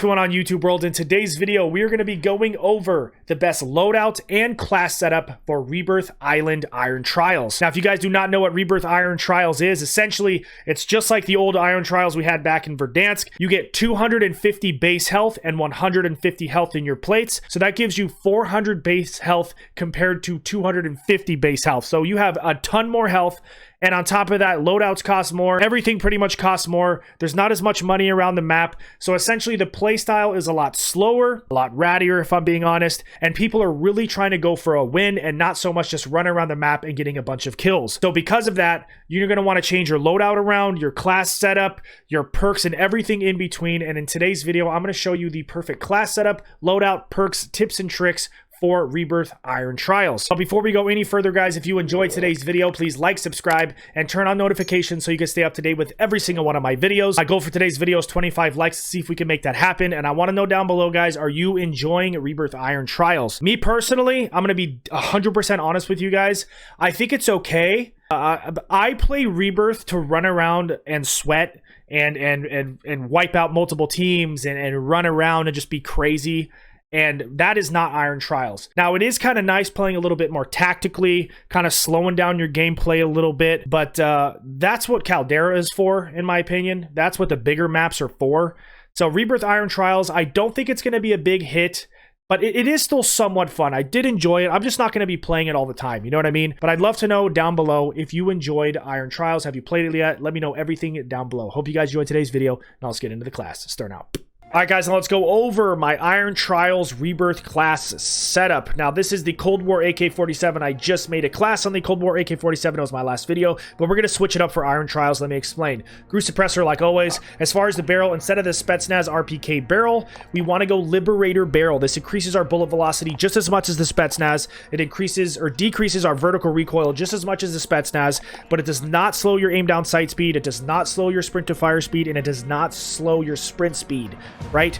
going on, YouTube world? In today's video, we are going to be going over the best loadout and class setup for Rebirth Island Iron Trails. Now, if you guys do not know what Rebirth Iron Trails is, essentially, it's just like the old Iron Trails we had back in Verdansk. You get 250 base health and 150 health in your plates. So that gives you 400 base health compared to 250 base health. So you have a ton more health. And on top of that, loadouts cost more. Everything pretty much costs more. There's not as much money around the map. So essentially the playstyle is a lot slower, a lot rattier if I'm being honest. And people are really trying to go for a win and not so much just run around the map and getting a bunch of kills. So because of that, you're going to want to change your loadout around, your class setup, your perks, and everything in between. And in today's video, I'm going to show you the perfect class setup, loadout, perks, tips, and tricks for Rebirth Iron Trails. So before we go any further, guys, if you enjoyed today's video, please like, subscribe, and turn on notifications so you can stay up to date with every single one of my videos. My goal for today's video is 25 likes to see if we can make that happen. And I want to know down below, guys, are you enjoying Rebirth Iron Trails? Me personally, I'm going to be 100% honest with you guys. I think it's okay. I play Rebirth to run around and sweat and wipe out multiple teams and run around and just be crazy. And that is not Iron Trails. Now, it is kind of nice playing a little bit more tactically, kind of slowing down your gameplay a little bit. But that's what Caldera is for, in my opinion. That's what the bigger maps are for. So Rebirth Iron Trails, I don't think it's going to be a big hit. But it is still somewhat fun. I did enjoy it. I'm just not going to be playing it all the time. You know what I mean? But I'd love to know down below if you enjoyed Iron Trails. Have you played it yet? Let me know everything down below. Hope you guys enjoyed today's video. Now let's get into the class. Sternward. All right, guys, now let's go over my Iron Trails Rebirth class setup. Now, this is the Cold War AK-47. I just made a class on the Cold War AK-47. It was my last video, but we're going to switch it up for Iron Trails. Let me explain. Grew suppressor, like always. As far as the barrel, instead of the Spetsnaz RPK barrel, we want to go Liberator barrel. This increases our bullet velocity just as much as the Spetsnaz. It increases or decreases our vertical recoil just as much as the Spetsnaz, but it does not slow your aim down sight speed. It does not slow your sprint to fire speed, and it does not slow your sprint speed. Right?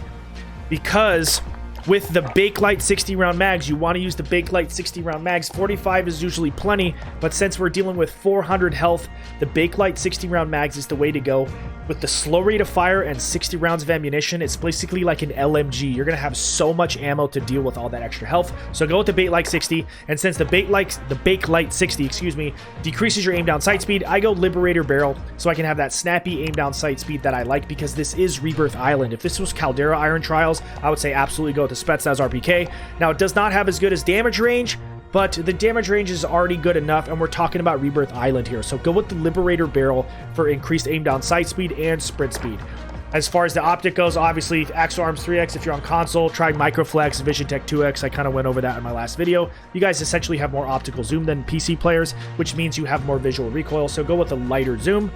Because with the Bakelite 60 round mags, you want to use the Bakelite 60 round mags. 45 is usually plenty, but since we're dealing with 400 health, the Bakelite 60 round mags is the way to go. With the slow rate of fire and 60 rounds of ammunition, it's basically like an LMG. You're going to have so much ammo to deal with all that extra health. So go with the Bakelite 60, and since the Bakelite 60, excuse me, decreases your aim down sight speed, I go Liberator barrel so I can have that snappy aim down sight speed that I like, because this is Rebirth Island. If this was Caldera Iron Trials, I would say absolutely go with the Spetsnaz RPK. Now, it does not have as good as damage range, but the damage range is already good enough, and we're talking about Rebirth Island here. So go with the Liberator barrel for increased aim down sight speed and sprint speed. As far as the optic goes, obviously Axle Arms 3X if you're on console, try Microflex, Vision Tech 2X. I kind of went over that in my last video. You guys essentially have more optical zoom than PC players, which means you have more visual recoil, so go with a lighter zoom.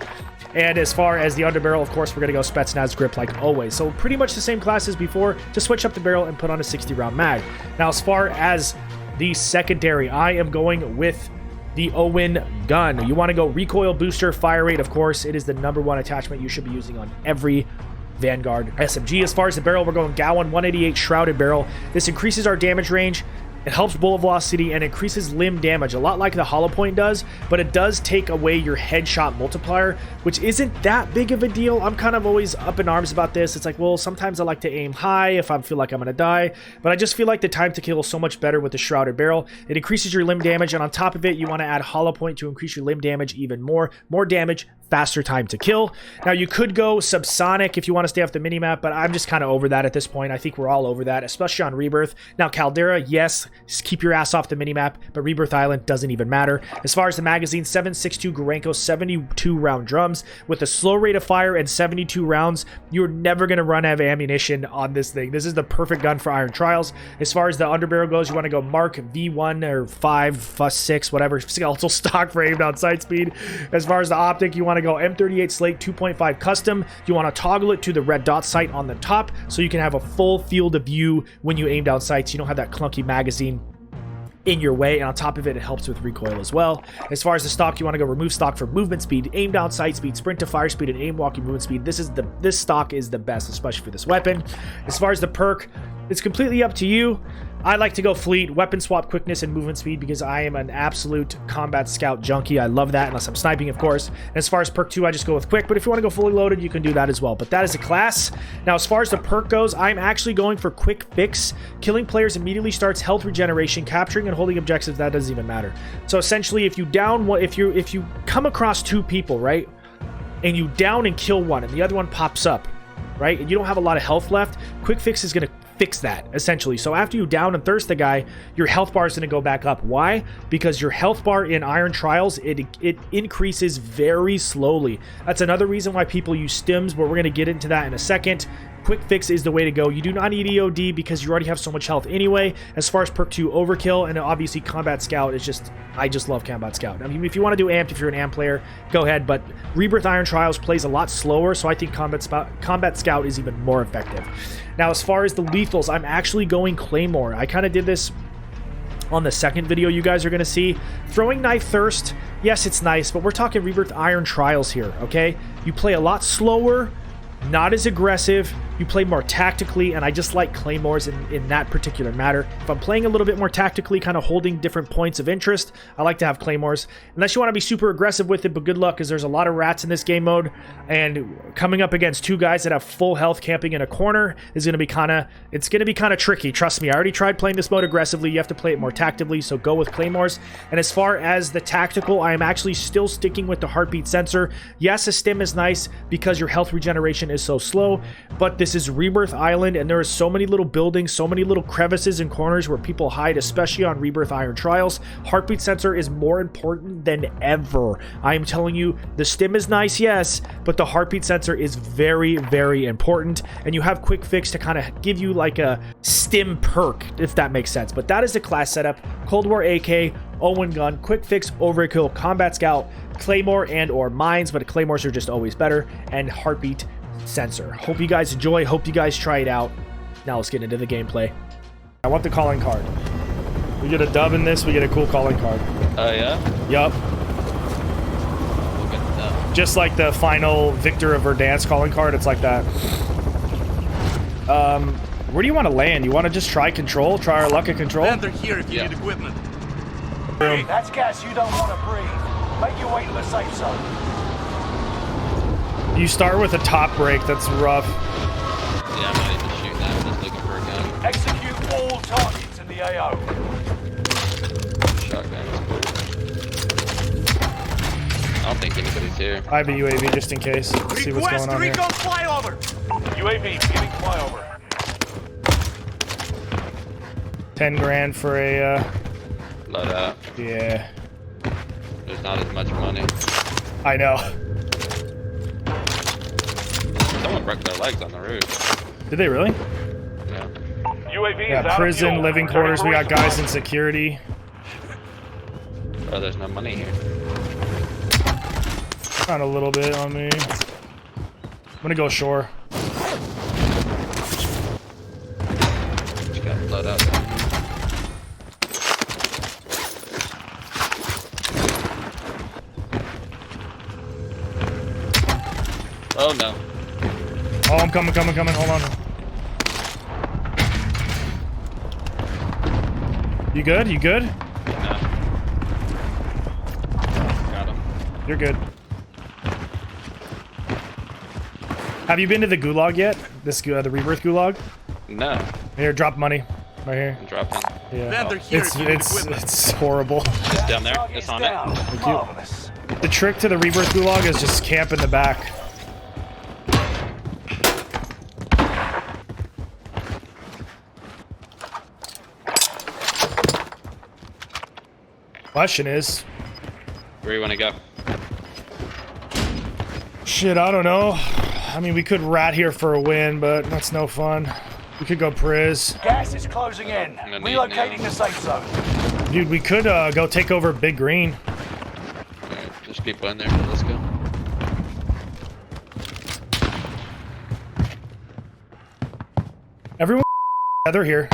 And as far as the underbarrel, of course, we're going to go Spetsnaz grip like always. So pretty much the same class as before, just switch up the barrel and put on a 60 round mag. Now, as far as the secondary, I am going with the Owen gun. You want to go recoil booster, fire rate, of course. It is the #1 attachment you should be using on every Vanguard SMG. As far as the barrel, we're going Gowan 188 shrouded barrel. This increases our damage range. It helps bullet velocity and increases limb damage, a lot like the hollow point does, but it does take away your headshot multiplier, which isn't that big of a deal. I'm kind of always up in arms about this. It's like, well, sometimes I like to aim high if I feel like I'm going to die, but I just feel like the time to kill is so much better with the shrouded barrel. It increases your limb damage, and on top of it, you want to add hollow point to increase your limb damage even more. More damage, faster time to kill. Now, you could go subsonic if you want to stay off the minimap, but I'm just kind of over that at this point. I think we're all over that, especially on Rebirth. Now, Caldera, yes, just keep your ass off the minimap, but Rebirth Island doesn't even matter. As far as the magazine, 7.62 Gorenko 72 round drums. With a slow rate of fire and 72 rounds, you're never going to run out of ammunition on this thing. This is the perfect gun for Iron Trials. As far as the underbarrel goes, you want to go Mark V1 or 5, 6, whatever, skeletal stock for aim down sight speed. As far as the optic, you want to go M38 Slate 2.5 custom. You want to toggle it to the red dot sight on the top so you can have a full field of view when you aim down sights. You don't have that clunky magazine in your way, and on top of it, it helps with recoil as well. As far as the stock, you want to go remove stock for movement speed, aim down sight speed, sprint to fire speed, and aim walking movement speed. This stock is the best, especially for this weapon. As far as the perk, It's completely up to you. I like to go fleet, weapon swap, quickness, and movement speed because I am an absolute combat scout junkie. I love that, unless I'm sniping, of course. And as far as perk 2, I just go with quick, but if you want to go fully loaded, you can do that as well. But that is a class. Now, as far as the perk goes, I'm actually going for quick fix. Killing players immediately starts health regeneration. Capturing and holding objectives, that doesn't even matter. So essentially, if you down one, if you come across 2 people, right, and you down and kill one, and the other one pops up, right, and you don't have a lot of health left, quick fix is going to fix that, essentially. So after you down and thirst the guy, your health bar is going to go back up. Why? Because your health bar in Iron Trials, it increases very slowly. That's another reason why people use stims, but we're going to get into that in a second. Quick fix is the way to go. You do not need EOD because you already have so much health anyway. As far as perk 2, overkill, and obviously combat scout is just, I just love combat scout. I mean, if you want to do amped, if you're an amp player, go ahead, but Rebirth Iron Trials plays a lot slower, so I think combat scout is even more effective. Now, as far as the lethals, I'm actually going Claymore. I kind of did this on the second video you guys are going to see. Throwing knife thirst, yes, it's nice, but we're talking Rebirth Iron Trials here, okay? You play a lot slower, not as aggressive, you play more tactically, and I just like claymores in that particular matter. If I'm playing a little bit more tactically, kind of holding different points of interest, I like to have claymores. Unless you want to be super aggressive with it, but good luck, because there's a lot of rats in this game mode, and coming up against 2 guys that have full health camping in a corner is going to be kind of tricky. Trust me, I already tried playing this mode aggressively. You have to play it more tactically, so go with claymores. And as far as the tactical, I am actually still sticking with the heartbeat sensor. Yes, a stim is nice because your health regeneration is so slow, but this is Rebirth Island, and there are so many little buildings, so many little crevices and corners where people hide, especially on Rebirth Iron Trials. Heartbeat sensor is more important than ever. I am telling you, the stim is nice, yes, but the heartbeat sensor is very, very important, and you have quick fix to kind of give you like a stim perk, if that makes sense. But that is the class setup: Cold War AK, Owen gun, quick fix, overkill, combat scout, claymore and or mines, but claymores are just always better, and heartbeat sensor. Hope you guys enjoy, hope you guys try it out. Now let's get into the gameplay. I want the calling card. We get a dub in this, we get a cool calling card. Oh yeah? Yup. We'll get the dub. Just like the final Victor of Verdansk calling card, it's like that. Where do you want to land? You want to just try control? Try our luck at control? Land are here if you need equipment. That's gas you don't want to breathe. Make your way to the safe zone. You start with a top break, that's rough. Yeah, I'm not even shooting that. I'm just looking for a gun. Execute all targets in the AO. Shotgun. I don't think anybody's here. I have a UAV just in case. See what's going on here. Recon flyover. UAV beginning flyover. 10 grand for a, Loadout. yeah. There's not as much money. I know. Someone broke their legs on the roof. Did they really? Yeah. UAV Yeah, prison, living quarters, we got guys in security. Oh, there's no money here. Found a little bit on me. I'm gonna go shore. Just got Loadout down here. Oh no. Oh, I'm coming. Hold on. You good? You good? No. Got him. You're good. Have you been to the gulag yet? The Rebirth gulag? No. Here, drop money. Right here. I'm dropping. Yeah. Land are here if you need equipment. It's horrible. It's down there. It's on it. Thank you. The trick to the Rebirth gulag is just camp in the back. Question is, Where do you want to go? shit, I don't know. I mean, we could rat here for a win, but that's no fun. We could go Priz. Gas is closing in. Relocating the safe zone. Dude, we could go take over Big Green. Alright, there's people in there. Let's go. Everyone together here.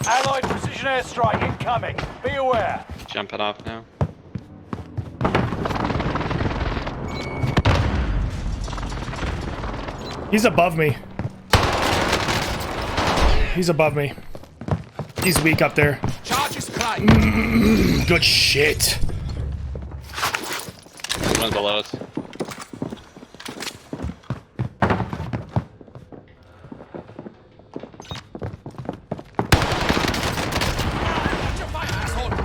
Allied precision airstrike incoming. Be aware. Jumping off now. He's above me. He's above me. He's weak up there. Charges claim. Good shit. One's below us.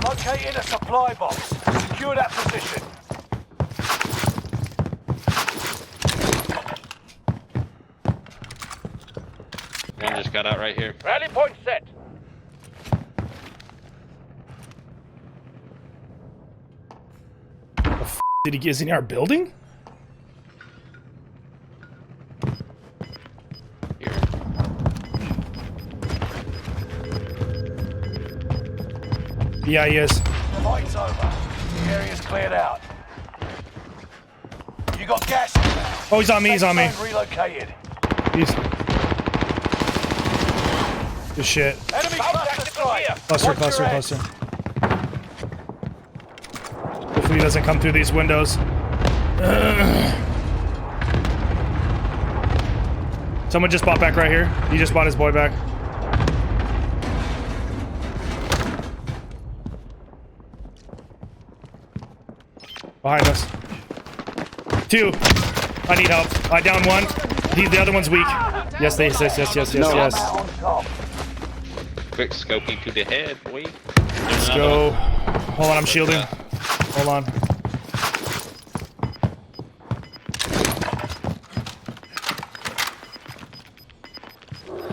Located a supply box. Secure that position. One just got out right here. Rally point set. Did he get in our building? Here. Yeah, he is. Fight's over. The area's cleared out. You got gas in there. Oh, he's on me. He's on me. Safe zone relocated. He's... Good shit. Enemy cluster strike. Cluster, Watch cluster, your cluster. Hopefully he doesn't come through these windows. Someone just bought back right here. He just bought his boy back. Behind us. Two. I need help. I down one. The other one's weak. Yes, yes. On top. Quick scoping to the head, boy. Let's go. Hold on, I'm shielding. Hold on.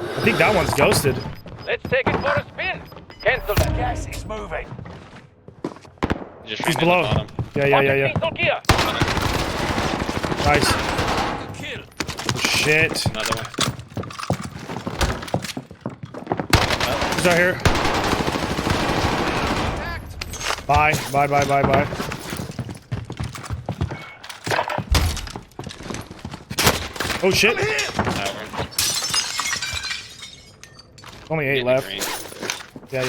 I think that one's ghosted. Let's take it for a spin. Cancel that. Gas is moving. Just He's ran below. at the bottom. Yeah. Gear. Nice. Kill. Oh, shit. Another one. Who's out here? Bye. Oh shit. That one. Only 8 Getting left. green. Yeah.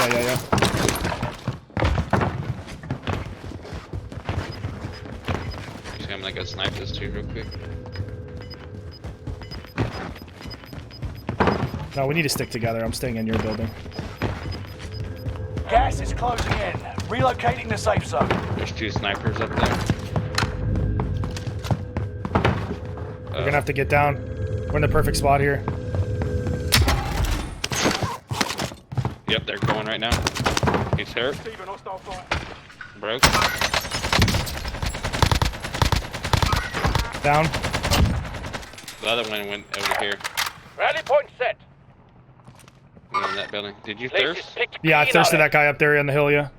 Actually, I'm gonna go snipe this too real quick. No, we need to stick together. I'm staying in your building. Gas is closing in. Relocating the safe zone. There's 2 snipers up there. We're gonna have to get down. We're in the perfect spot here. Yep, they're going right now. He's hurt. Broke. Down. The other one went over here. Rally point set. In that building. Did you thirst? Yeah, I thirsted that guy up there on the hill, yeah.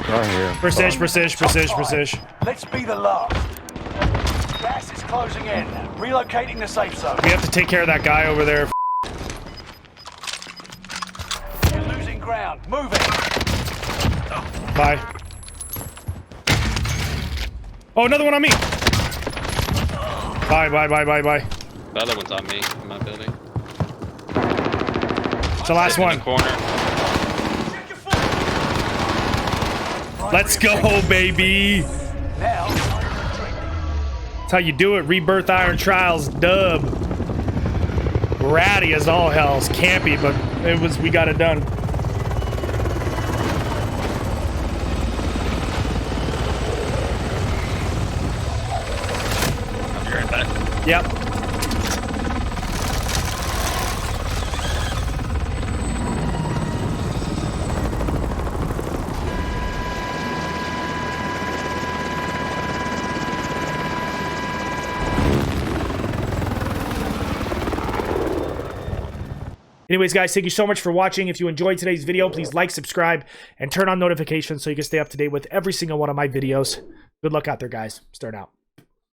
Right here. Precision. Let's be the last. Gas is closing in. Relocating the safe zone. We have to take care of that guy over there. You're losing ground. Moving. Bye. Oh, another one on me. Bye. The other one's on me in my building. It's the last In one. the corner. Let's go, baby. Now, That's how you do it. Rebirth Iron Trials dub. Ratty as all hell's campy, but we got it done. I'll be right back. Yep. Anyways, guys, thank you so much for watching. If you enjoyed today's video, please like, subscribe, and turn on notifications so you can stay up to date with every single one of my videos. Good luck out there, guys. Start out.